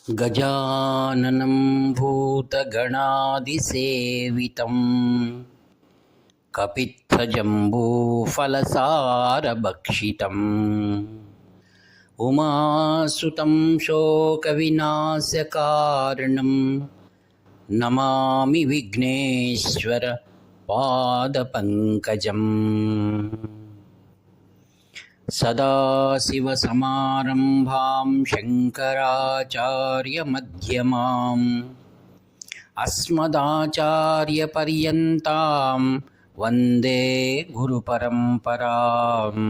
गजाननं भूतगणादिसेवितं कपित्थजम्बूफलसारभक्षितम् उमासुतं शोकविनाशकारणं नमामि विघ्नेश्वर पादपङ्कजम्। सदाशिवसमारम्भां शङ्कराचार्यमध्यमाम् अस्मदाचार्यपर्यन्तां वन्दे गुरुपरम्पराम्।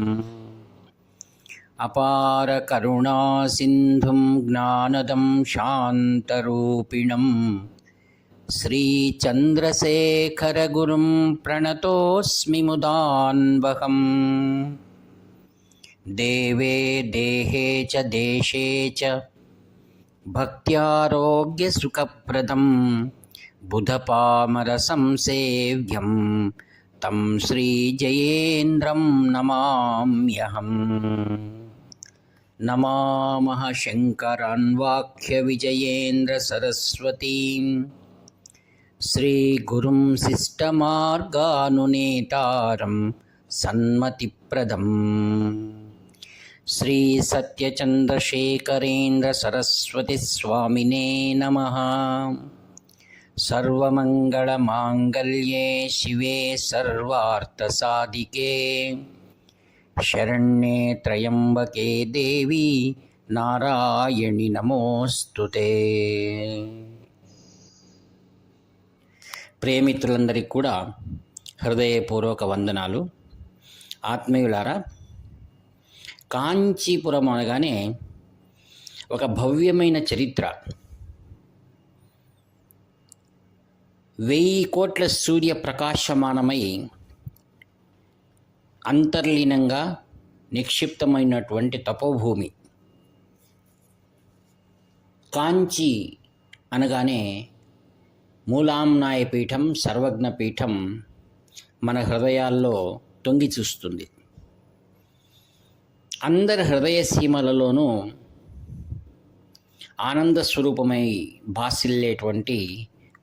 अपारकरुणासिन्धुं ज्ञानदं शान्तरूपिणं श्रीचन्द्रशेखरगुरुं प्रणतोऽस्मि मुदान्वहम्। देवे देहे च देशे च भक्त्यारोग्यसुखप्रदं बुधपामरसंसेव्यं तं श्रीजयेन्द्रं नमाम्यहम्। नमामः शङ्करान्वाख्यविजयेन्द्रसरस्वतीं श्रीगुरुं शिष्टमार्गानुनेतारं सन्मतिप्रदम्। श्री सत्यचंद्रशेखरेन्द्र सरस्वती स्वामिने नमः। सर्वमंगलमांगल्ये शिवे सर्वार्थसाधिके शरण्ये त्र्यंबके देवी नारायणि नमोस्तुते। ప్రేమితులందరికీ కూడా హృదయపూర్వక వందనాలు. ఆత్మీయులారా, కాంచీపురం అనగానే ఒక భవ్యమైన చరిత్ర. 1000 కోట్ల సూర్య ప్రకాశమానమై అంతర్లీనంగా నిక్షిప్తమైనటువంటి తపోభూమి. కాంచీ అనగానే మూలాంనాయ పీఠం, సర్వజ్ఞ పీఠం మన హృదయాల్లో తొంగి చూస్తుంది. అందరి హృదయ సీమలలోనూ ఆనంద స్వరూపమై భాసిల్లేటువంటి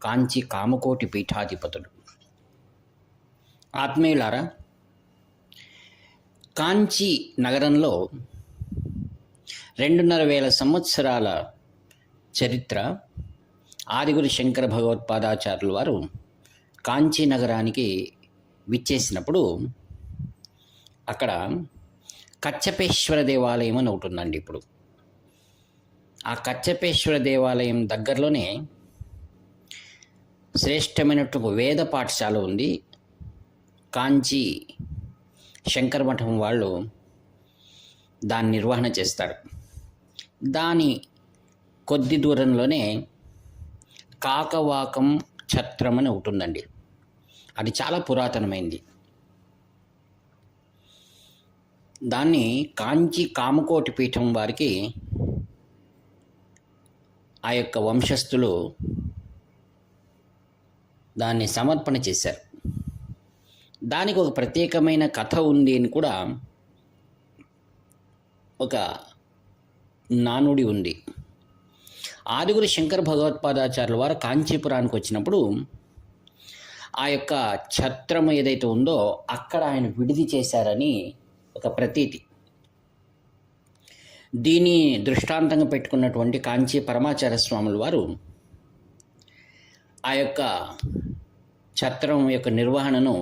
కాంచి కామకోటి పీఠాధిపతులు. ఆత్మీయులారా, కాంచి నగరంలో 2,500 సంవత్సరాల చరిత్ర. ఆదిగురు శంకర భగవత్పాదాచార్యుల వారు కాంచీ నగరానికి విచ్చేసినప్పుడు అక్కడ కచ్చపేశ్వర దేవాలయం అని ఒకటి ఉందండి. ఇప్పుడు ఆ కచ్చపేశ్వర దేవాలయం దగ్గరలోనే శ్రేష్టమైనటువంటి వేద పాఠశాల ఉంది. కాంచీ శంకర మఠం వాళ్ళు దాన్ని నిర్వహణ చేస్తారు. దాని కొద్ది దూరంలోనే కాకవాకం ఛత్రం అని ఒకటి ఉందండి. అది చాలా పురాతనమైంది. దాన్ని కాంచి కామకోటి పీఠం వారికి ఆ యొక్క వంశస్థులు దాన్ని సమర్పణ చేశారు. దానికి ఒక ప్రత్యేకమైన కథ ఉంది అని కూడా ఒక నానుడి ఉంది. ఆదిగురు శంకర భగవత్పాదాచార్యుల వారు కాంచీపురానికి వచ్చినప్పుడు ఆ యొక్క ఛత్రం ఏదైతే ఉందో అక్కడ ఆయన విడిది చేశారని ఒక ప్రతీతి. దీన్ని దృష్టాంతంగా పెట్టుకున్నటువంటి కాంచీ పరమాచార్య స్వాముల వారు ఆ యొక్క ఛత్రం యొక్క నిర్వహణను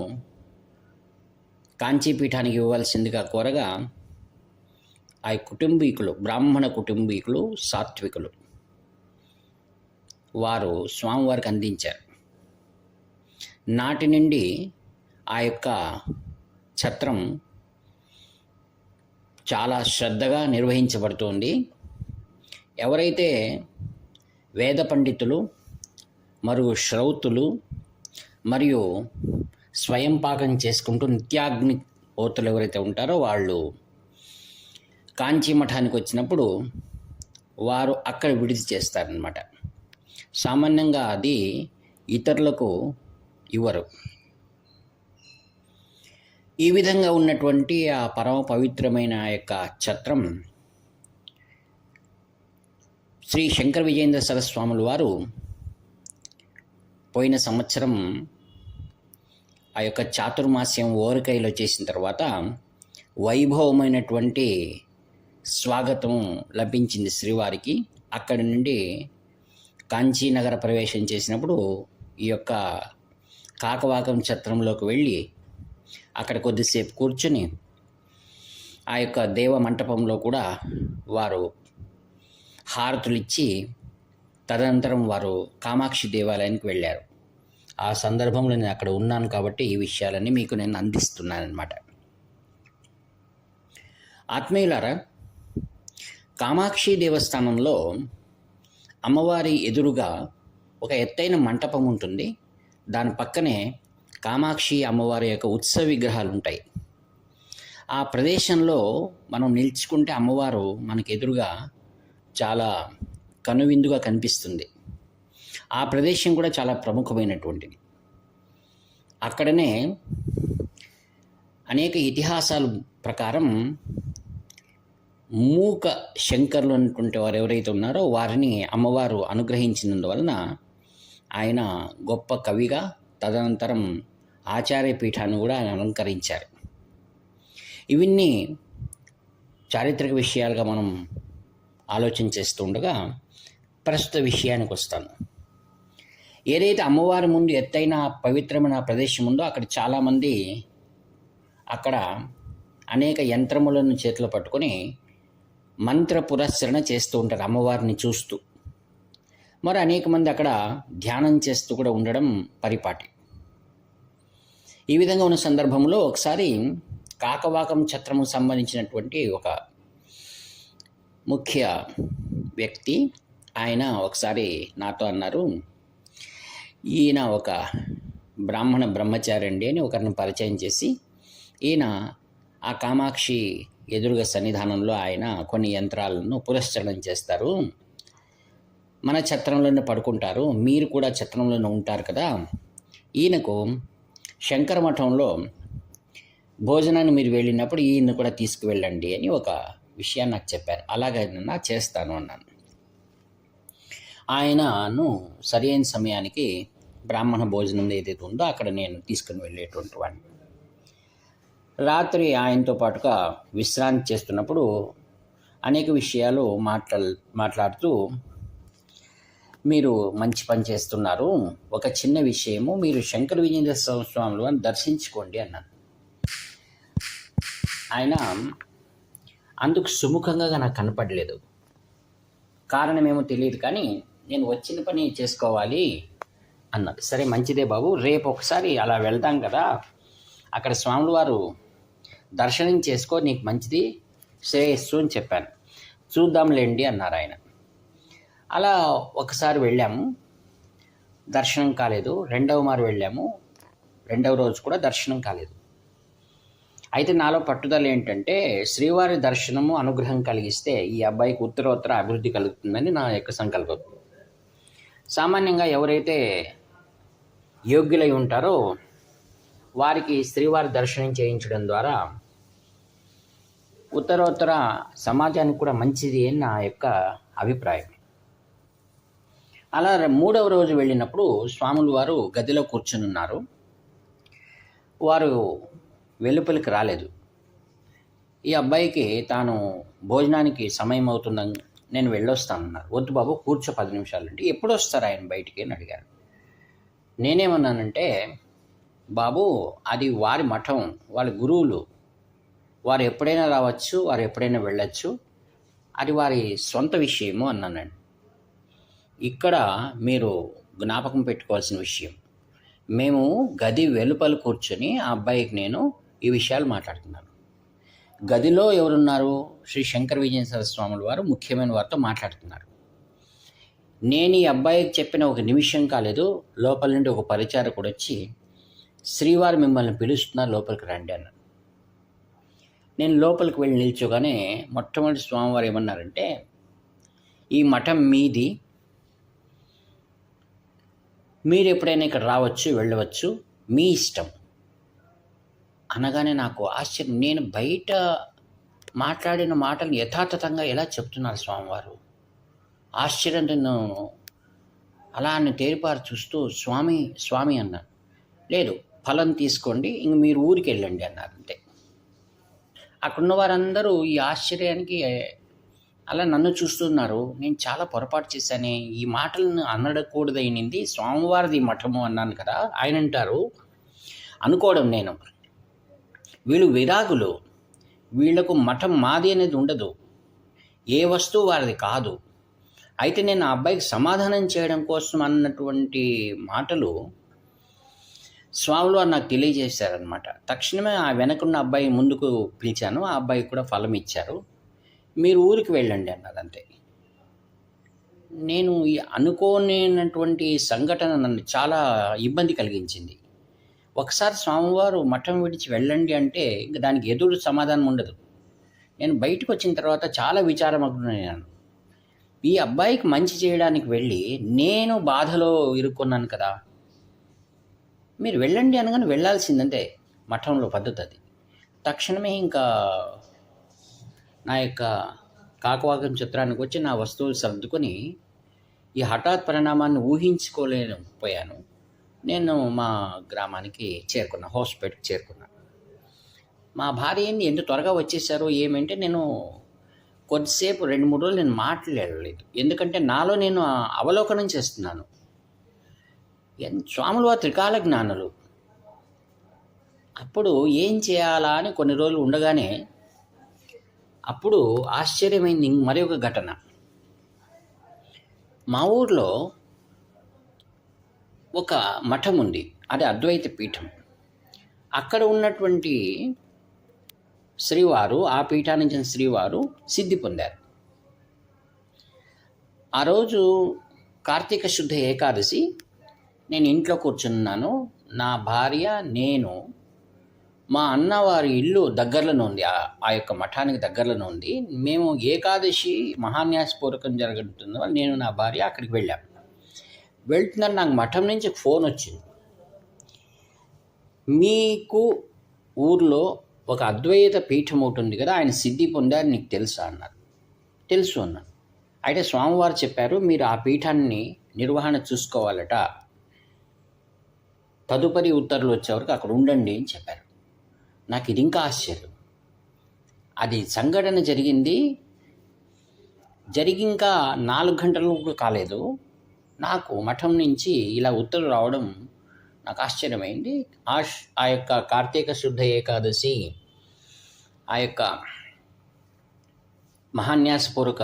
కాంచీపీఠానికి ఇవ్వవలసిందిగా కోరగా ఆ కుటుంబీకులు, బ్రాహ్మణ కుటుంబీకులు, సాత్వికులు వారు స్వామివారికి అందించారు. నాటి నుండి ఆ యొక్క ఛత్రం చాలా శ్రద్ధగా నిర్వహించబడుతోంది. ఎవరైతే వేద పండితులు మరియు శ్రౌతులు మరియు స్వయం పాకం చేసుకుంటూ నిత్యాగ్ని పోతులు ఎవరైతే ఉంటారో వాళ్ళు కాంచీ మఠానికి వచ్చినప్పుడు వారు అక్కడ విడిది చేస్తారనమాట. సామాన్యంగా అది ఇతరులకు ఇవ్వరు. ఈ విధంగా ఉన్నటువంటి ఆ పరమ పవిత్రమైన యొక్క ఛత్రం శ్రీ శంకర విజయేంద్ర సరస్వాముల వారు పోయిన సంవత్సరం ఆ యొక్క చాతుర్మాస్యం ఓరికైలో చేసిన తర్వాత వైభవమైనటువంటి స్వాగతం లభించింది శ్రీవారికి. అక్కడి నుండి కాంచీనగర ప్రవేశం చేసినప్పుడు ఈ యొక్క కాకవాకం ఛత్రంలోకి వెళ్ళి అక్కడ కొద్దిసేపు కూర్చుని ఆ యొక్క దేవ మంటపంలో కూడా వారు హారతులు ఇచ్చి తదనంతరం వారు కామాక్షి దేవాలయానికి వెళ్ళారు. ఆ సందర్భంలో నేను అక్కడ ఉన్నాను కాబట్టి ఈ విషయాలన్నీ మీకు నేను అందిస్తున్నానన్నమాట. ఆత్మీయులారా, కామాక్షి దేవస్థానంలో అమ్మవారి ఎదురుగా ఒక ఎత్తైన మంటపం ఉంటుంది. దాని పక్కనే కామాక్షి అమ్మవారి యొక్క ఉత్సవ విగ్రహాలు ఉంటాయి. ఆ ప్రదేశంలో మనం నిల్చుకుంటే అమ్మవారు మనకు ఎదురుగా చాలా కనువిందుగా కనిపిస్తుంది. ఆ ప్రదేశం కూడా చాలా ప్రముఖమైనటువంటిది. అక్కడనే అనేక ఇతిహాసాల ప్రకారం మూక శంకర్లు అనేటువంటి వారు ఎవరైతే ఉన్నారో వారిని అమ్మవారు అనుగ్రహించినందువలన ఆయన గొప్ప కవిగా తదనంతరం ఆచార్య పీఠాన్ని కూడా ఆయన అలంకరించారు. ఇవన్నీ చారిత్రక విషయాలుగా మనం ఆలోచన చేస్తూ ఉండగా ప్రస్తుత విషయానికి వస్తాను. ఏదైతే అమ్మవారి ముందు ఎత్తైన పవిత్రమైన ప్రదేశం ఉందో అక్కడ చాలామంది అక్కడ అనేక యంత్రములను చేతిలో పట్టుకొని మంత్ర పురస్సరణ చేస్తూ ఉంటారు అమ్మవారిని చూస్తూ. మరి అనేక మంది అక్కడ ధ్యానం చేస్తూ కూడా ఉండడం పరిపాటి. ఈ విధంగా ఉన్న సందర్భంలో ఒకసారి కాకవాకం ఛత్రము సంబంధించినటువంటి ఒక ముఖ్య వ్యక్తి ఆయన ఒకసారి నాతో అన్నారు, ఈయన ఒక బ్రాహ్మణ బ్రహ్మచారి అండి అని ఒకరిని పరిచయం చేసి, ఈయన ఆ కామాక్షి ఎదురుగా సన్నిధానంలో ఆయన కొన్ని యంత్రాలను పురస్చరణం చేస్తారు, మన ఛత్రంలోనే పడుకుంటారు, మీరు కూడా ఛత్రంలోనే ఉంటారు కదా, ఈయనకు శంకర మఠంలో భోజనాన్ని మీరు వెళ్ళినప్పుడు ఈయన కూడా తీసుకువెళ్ళండి అని ఒక విషయాన్ని నాకు చెప్పారు. అలాగైనా చేస్తాను అన్నాను. ఆయనను సరైన సమయానికి బ్రాహ్మణ భోజనం ఏదైతే ఉందో అక్కడ నేను తీసుకుని వెళ్ళేటువంటి వాడిని. రాత్రి ఆయనతో పాటుగా విశ్రాంతి చేస్తున్నప్పుడు అనేక విషయాలు మాట్లాడుతూ, మీరు మంచి పని చేస్తున్నారు, ఒక చిన్న విషయము, మీరు శంకర విజయేంద్ర స్వాములు అని దర్శించుకోండి అన్నాను. ఆయన అందుకు సుముఖంగా నాకు కనపడలేదు. కారణమేమో తెలియదు, కానీ నేను వచ్చిన పని చేసుకోవాలి అన్నది. సరే మంచిదే బాబు, రేపు ఒకసారి అలా వెళ్దాం కదా, అక్కడ స్వాముల వారు దర్శనం చేసుకో, నీకు మంచిది, శ్రేయస్సు అని చెప్పాను. చూద్దాంలేండి అన్నారు ఆయన. అలా ఒకసారి వెళ్ళాము, దర్శనం కాలేదు. రెండవ మారు వెళ్ళాము, రెండవ రోజు కూడా దర్శనం కాలేదు. అయితే నాలో పట్టుదల ఏంటంటే శ్రీవారి దర్శనము అనుగ్రహం కలిగిస్తే ఈ అబ్బాయికి ఉత్తరోత్తర అభివృద్ధి కలుగుతుందని నా యొక్క సంకల్పం. సామాన్యంగా ఎవరైతే యోగ్యులై ఉంటారో వారికి శ్రీవారి దర్శనం చేయించడం ద్వారా ఉత్తరోత్తర సమాజానికి కూడా మంచిది అని నా యొక్క అభిప్రాయం. అలా మూడవ రోజు వెళ్ళినప్పుడు స్వాములు వారు గదిలో కూర్చుని ఉన్నారు. వారు వెలుపలికి రాలేదు. ఈ అబ్బాయికి తాను భోజనానికి సమయం అవుతుందని నేను వెళ్ళొస్తానన్నారు. వద్దు బాబు, కూర్చో 10 నిమిషాలు అంటే, ఎప్పుడు వస్తారు ఆయన బయటికి అని అడిగారు. నేనేమన్నానంటే, బాబు అది వారి మఠం, వాళ్ళ గురువులు, వారు ఎప్పుడైనా రావచ్చు, వారు ఎప్పుడైనా వెళ్ళచ్చు, అది వారి సొంత విషయము అన్నానండి. ఇక్కడ మీరు జ్ఞాపకం పెట్టుకోవాల్సిన విషయం, మేము గది వెలుపల కూర్చొని ఆ అబ్బాయికి నేను ఈ విషయాలు మాట్లాడుతున్నాను. గదిలో ఎవరున్నారు? శ్రీ శంకర విజయేంద్ర స్వాముల వారు ముఖ్యమైన వారితో మాట్లాడుతున్నారు. నేను ఈ అబ్బాయికి చెప్పిన ఒక నిమిషం కాలేదు, లోపల నుండి ఒక పరిచారకుడు వచ్చి, శ్రీవారు మిమ్మల్ని పిలుస్తున్నారు, లోపలికి రండి అన్నారు. నేను లోపలికి వెళ్ళి నిల్చోగానే మొట్టమొదటి స్వామివారు ఏమన్నారంటే, ఈ మఠం మీది, మీరు ఎప్పుడైనా ఇక్కడ రావచ్చు, వెళ్ళవచ్చు, మీ ఇష్టం అనగానే నాకు ఆశ్చర్యం. నేను బయట మాట్లాడిన మాటలు యథాతథంగా ఎలా చెప్తున్నారు స్వామివారు? ఆశ్చర్యంతో నన్ను అలా అని తేరిపారు చూస్తూ స్వామి స్వామి అన్నాను. లేదు, ఫలం తీసుకోండి, ఇంక మీరు ఊరికి వెళ్ళండి అన్నారు. అంతే. అక్కడున్న వారందరూ ఈ ఆశ్చర్యానికి అలా నన్ను చూస్తున్నారు. నేను చాలా పొరపాటు చేశానే, ఈ మాటలను అనడకూడదైంది, స్వామివారిది మఠము అన్నాను కదా. ఆయన అంటారు, అనుకోవడం నేను, వీళ్ళు విరాగులు, వీళ్లకు మఠం మాది అనేది ఉండదు, ఏ వస్తువు వారిది కాదు. అయితే నేను ఆ అబ్బాయికి సమాధానం చేయడం కోసం అన్నటువంటి మాటలు స్వాములు వారు నాకు తెలియజేశారనమాట. తక్షణమే ఆ వెనకున్న అబ్బాయి ముందుకు పిలిచాను. ఆ అబ్బాయి కూడా ఫలం ఇచ్చారు. మీరు ఊరికి వెళ్ళండి అన్నారు. అంతే. నేను ఈ అనుకోలేనటువంటి సంఘటన నన్ను చాలా ఇబ్బంది కలిగించింది. ఒకసారి స్వామివారు మఠం విడిచి వెళ్ళండి అంటే ఇంక దానికి ఎదురు సమాధానం ఉండదు. నేను బయటకు వచ్చిన తర్వాత చాలా విచారమగ్నయ్యాను. ఈ అబ్బాయికి మంచి చేయడానికి వెళ్ళి నేను బాధలో ఇరుక్కున్నాను కదా. మీరు వెళ్ళండి అనగానే వెళ్ళాల్సిందంతే, మఠంలో పద్ధతి అది. తక్షణమే ఇంకా నా యొక్క కాకవాకం చిత్రానికి వచ్చి నా వస్తువులు సర్దుకొని ఈ హఠాత్ పరిణామాన్ని ఊహించుకోలేకపోయాను. నేను మా గ్రామానికి చేరుకున్నా, హౌస్పేటకి చేరుకున్నా. మా భార్య ఏంది ఎంత త్వరగా వచ్చేసారో ఏమంటే, నేను కొద్దిసేపు 2-3 రోజులు నేను మాట్లాడలేదు. ఎందుకంటే నాలో నేను అవలోకనం చేస్తున్నాను. స్వాములు వారు త్రికాల జ్ఞానులు. అప్పుడు ఏం చేయాలా అని కొన్ని రోజులు ఉండగానే అప్పుడు ఆశ్చర్యమైంది మరి ఒక ఘటన. మా ఊర్లో ఒక మఠం ఉంది, అది అద్వైత పీఠం. అక్కడ ఉన్నటువంటి శ్రీవారు, ఆ పీఠానికి చెందిన శ్రీవారు సిద్ధి పొందారు. ఆ రోజు కార్తీక శుద్ధ ఏకాదశి. నేను ఇంట్లో కూర్చున్నాను. నా భార్య, నేను, మా అన్నవారి ఇల్లు దగ్గరలోనే ఉంది, ఆ యొక్క మఠానికి దగ్గరలోనే ఉంది. మేము ఏకాదశి మహాన్యాసపూర్వకం జరుగుతుంది వల్ల నేను నా భార్య అక్కడికి వెళ్ళాము. వెళ్తున్నాను, నాకు మఠం నుంచి ఫోన్ వచ్చింది. మీకు ఊర్లో ఒక అద్వైత పీఠం ఒకటి ఉంది కదా, ఆయన సిద్ధి పొందారు, నీకు తెలుసా అన్నారు. తెలుసు అన్నాను. అయితే స్వామివారు చెప్పారు, మీరు ఆ పీఠాన్ని నిర్వహణ చూసుకోవాలట, తదుపరి ఉత్తర్వులు వచ్చే వరకు అక్కడ ఉండండి అని చెప్పారు. నాకు ఇది ఇంకా ఆశ్చర్యం. అది సంఘటన జరిగి ఇంకా 4 గంటలు కాలేదు, నాకు మఠం నుంచి ఇలా ఉత్తర్వులు రావడం నాకు ఆశ్చర్యమైంది. ఆ యొక్క కార్తీక శుద్ధ ఏకాదశి, ఆ యొక్క మహాన్యాసపూర్వక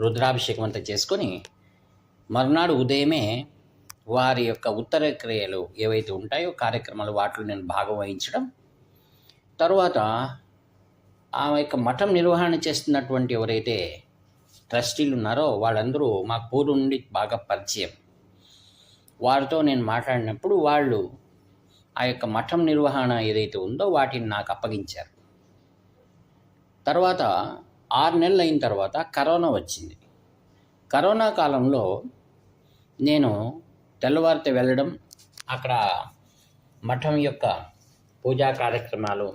రుద్రాభిషేకం అంతా చేసుకొని మరునాడు ఉదయమే వారి యొక్క ఉత్తర క్రియలు ఏవైతే ఉంటాయో కార్యక్రమాలు, వాటిలో నేను భాగం వహించడం. తరువాత ఆ యొక్క మఠం నిర్వహణ చేస్తున్నటువంటి ఎవరైతే ట్రస్టీలు ఉన్నారో వాళ్ళందరూ మాకు పూర్వం నుండి బాగా పరిచయం. వారితో నేను మాట్లాడినప్పుడు వాళ్ళు ఆ యొక్క మఠం నిర్వహణ ఏదైతే ఉందో వాటిని నాకు అప్పగించారు. తర్వాత 6 నెలలు అయిన తర్వాత కరోనా వచ్చింది. కరోనా కాలంలో నేను తెల్లవారితే వెళ్ళడం, అక్కడ మఠం యొక్క పూజా కార్యక్రమాలు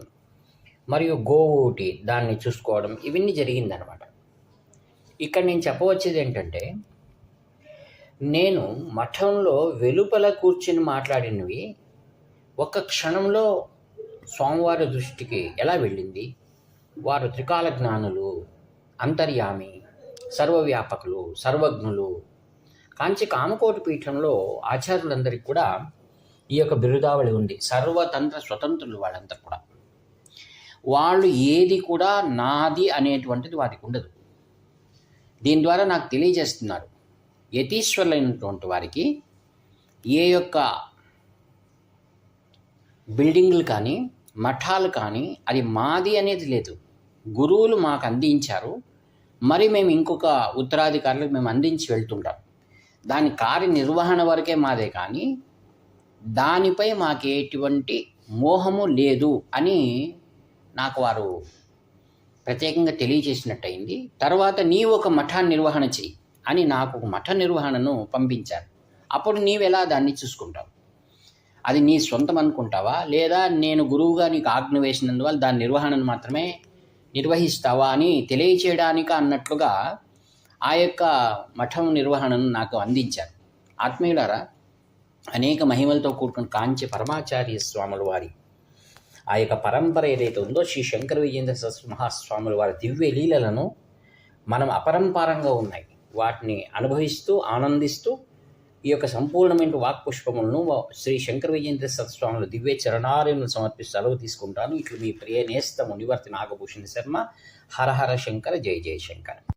మరియు గోవుటి దాన్ని చూసుకోవడం, ఇవన్నీ జరిగిందనమాట. ఇక్కడ నేను చెప్పవచ్చేది ఏంటంటే, నేను మఠంలో వెలుపల కూర్చుని మాట్లాడినవి ఒక్క క్షణంలో స్వామివారి దృష్టికి ఎలా వెళ్ళింది. వారు త్రికాల జ్ఞానులు, అంతర్యామి, సర్వవ్యాపకులు, సర్వజ్ఞులు. కాంచి కామకోటి పీఠంలో ఆచార్యులందరికీ కూడా ఈ యొక్క బిరుదావళి ఉంది. సర్వతంత్ర స్వతంత్రులు వాళ్ళంతా కూడా. వాళ్ళు ఏది కూడా నాది అనేటువంటిది వారికి ఉండదు. దీని ద్వారా నాకు తెలియజేస్తున్నారు, యతీశ్వరులైనటువంటి వారికి ఏ యొక్క బిల్డింగ్లు కానీ మఠాలు కానీ అది మాది అనేది లేదు. గురువులు మాకు అందించారు, మరి మేము ఇంకొక ఉత్తరాధికారులకు మేము అందించి వెళ్తుంటాం. దాని కార్యనిర్వహణ వరకే మాదే, కానీ దానిపై మాకు ఎటువంటి మోహము లేదు అని నాకు వారు ప్రత్యేకంగా తెలియజేసినట్టయింది. తర్వాత నీవు ఒక మఠాన్ని నిర్వహణ చెయ్యి అని నాకు ఒక మఠ నిర్వహణను పంపించారు. అప్పుడు నీవెలా దాన్ని చూసుకుంటావు? అది నీ సొంతం అనుకుంటావా, లేదా నేను గురువుగా నీకు ఆజ్ఞ వేసినందువల్ల దాని నిర్వహణను మాత్రమే నిర్వహిస్తావా అని తెలియచేయడానికి అన్నట్లుగా ఆ యొక్క మఠం నిర్వహణను నాకు అందించారు. ఆత్మీయులారా, అనేక మహిమలతో కూడుకున్న కాంచి పరమాచార్య స్వాముల వారి ఆ యొక్క పరంపర ఏదైతే ఉందో, శ్రీ శంకర విజయేంద్ర సరస్వతి మహాస్వాముల వారి దివ్య లీలలను మనం అపరంపారంగా ఉన్నాయి వాటిని అనుభవిస్తూ ఆనందిస్తూ ఈ యొక్క సంపూర్ణమైన వాక్పుష్పములను శ్రీ శంకర విజయేంద్ర సరస్వాముల దివ్య చరణార్యములను సమర్పిస్తూ సెలవు తీసుకుంటాను. ఇట్లు మీ ప్రియ నేస్త మునివర్తి నాగభూషణ శర్మ. హర హర శంకర, జయ జయ శంకర.